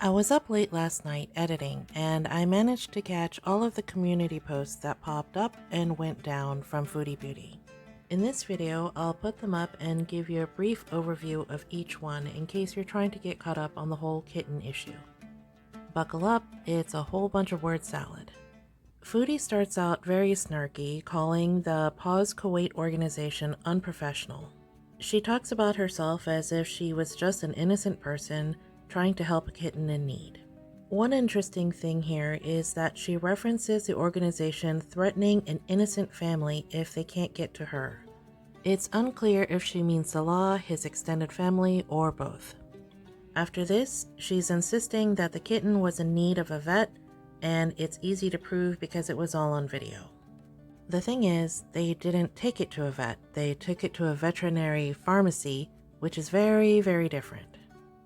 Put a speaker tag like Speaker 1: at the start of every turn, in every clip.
Speaker 1: I was up late last night editing, and I managed to catch all of the community posts that popped up and went down from Foodie Beauty. In this video, I'll put them up and give you a brief overview of each one in case you're trying to get caught up on the whole kitten issue. Buckle up, it's a whole bunch of word salad. Foodie starts out very snarky, calling the Pause Kuwait organization unprofessional. She talks about herself as if she was just an innocent person trying to help a kitten in need. One interesting thing here is that she references the organization threatening an innocent family if they can't get to her. It's unclear if she means Salah, his extended family, or both. After this, she's insisting that the kitten was in need of a vet, and it's easy to prove because it was all on video. The thing is, they didn't take it to a vet, they took it to a veterinary pharmacy, which is very, very different.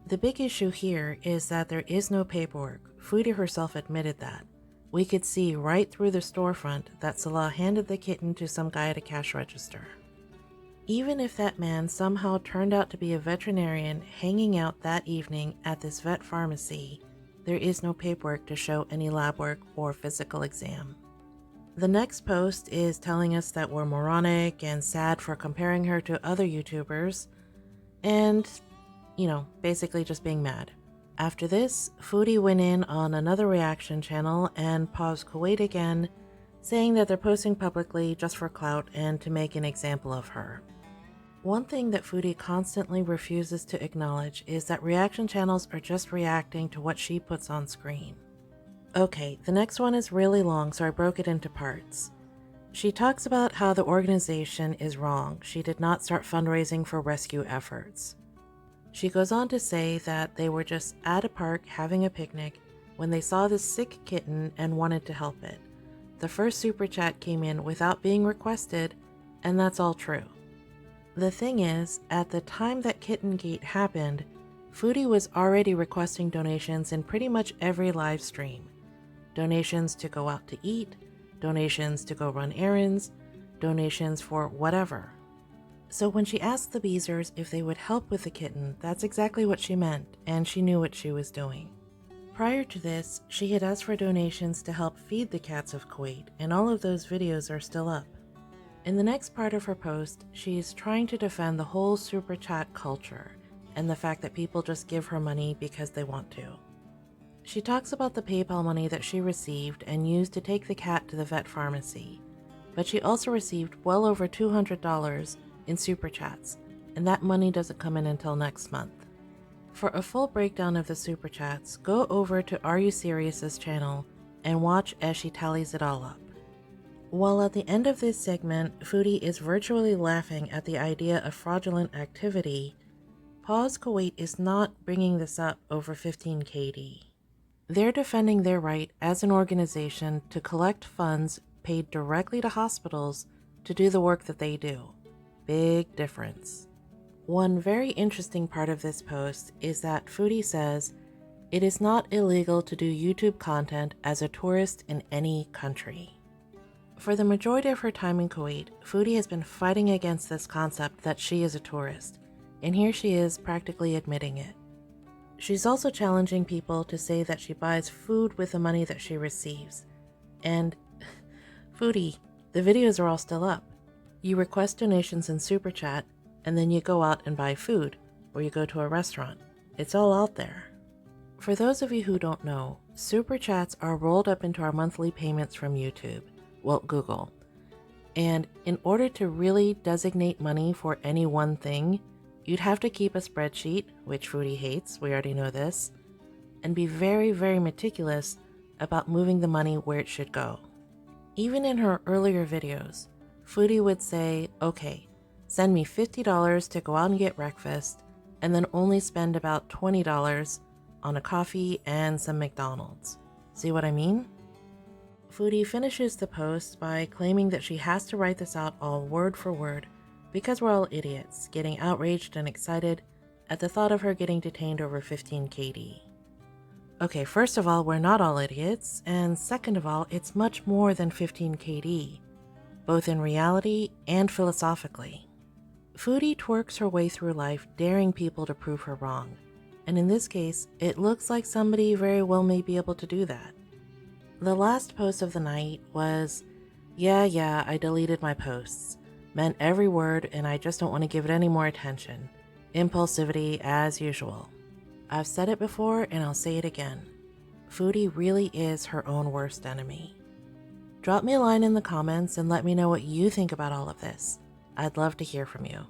Speaker 1: The big issue here is that there is no paperwork. Foodie herself admitted that. We could see right through the storefront that Salah handed the kitten to some guy at a cash register. Even if that man somehow turned out to be a veterinarian hanging out that evening at this vet pharmacy, there is no paperwork to show any lab work or physical exam. The next post is telling us that we're moronic and sad for comparing her to other YouTubers, and basically just being mad. After this, Foodie went in on another reaction channel and paused Kuwait again, saying that they're posting publicly just for clout and to make an example of her. One thing that Foodie constantly refuses to acknowledge is that reaction channels are just reacting to what she puts on screen. Okay, the next one is really long, so I broke it into parts. She talks about how the organization is wrong. She did not start fundraising for rescue efforts. She goes on to say that they were just at a park having a picnic when they saw this sick kitten and wanted to help it. The first super chat came in without being requested, and that's all true. The thing is, at the time that Kitten Gate happened, Foodie was already requesting donations in pretty much every live stream. Donations to go out to eat, donations to go run errands, donations for whatever. So when she asked the Beezers if they would help with the kitten, that's exactly what she meant, and she knew what she was doing. Prior to this, she had asked for donations to help feed the cats of Kuwait, and all of those videos are still up. In the next part of her post, she's trying to defend the whole super chat culture, and the fact that people just give her money because they want to. She talks about the PayPal money that she received and used to take the cat to the vet pharmacy, but she also received well over $200 in super chats, and that money doesn't come in until next month. For a full breakdown of the super chats, go over to Are You Serious's channel and watch as she tallies it all up. While at the end of this segment, Foodie is virtually laughing at the idea of fraudulent activity, Pause Kuwait is not bringing this up over 15 KD. They're defending their right as an organization to collect funds paid directly to hospitals to do the work that they do. Big difference. One very interesting part of this post is that Foodie says, it is not illegal to do YouTube content as a tourist in any country. For the majority of her time in Kuwait, Foodie has been fighting against this concept that she is a tourist, and here she is practically admitting it. She's also challenging people to say that she buys food with the money that she receives. And Foodie, the videos are all still up. You request donations in Super Chat, and then you go out and buy food, or you go to a restaurant. It's all out there. For those of you who don't know, Super Chats are rolled up into our monthly payments from YouTube, well, Google. And in order to really designate money for any one thing, you'd have to keep a spreadsheet, which Foodie hates, we already know this, and be very, very meticulous about moving the money where it should go. Even in her earlier videos, Foodie would say, okay, send me $50 to go out and get breakfast, and then only spend about $20 on a coffee and some McDonald's. See what I mean? Foodie finishes the post by claiming that she has to write this out all word for word because we're all idiots, getting outraged and excited at the thought of her getting detained over 15 KD. Okay, first of all, we're not all idiots, and second of all, it's much more than 15 KD. Both in reality and philosophically. Foodie twerks her way through life daring people to prove her wrong, And in this case, it looks like somebody very well may be able to do that. The last post of the night was, yeah, I deleted my posts. Meant every word and I just don't want to give it any more attention. Impulsivity as usual. I've said it before and I'll say it again. Foodie really is her own worst enemy. Drop me a line in the comments and let me know what you think about all of this. I'd love to hear from you.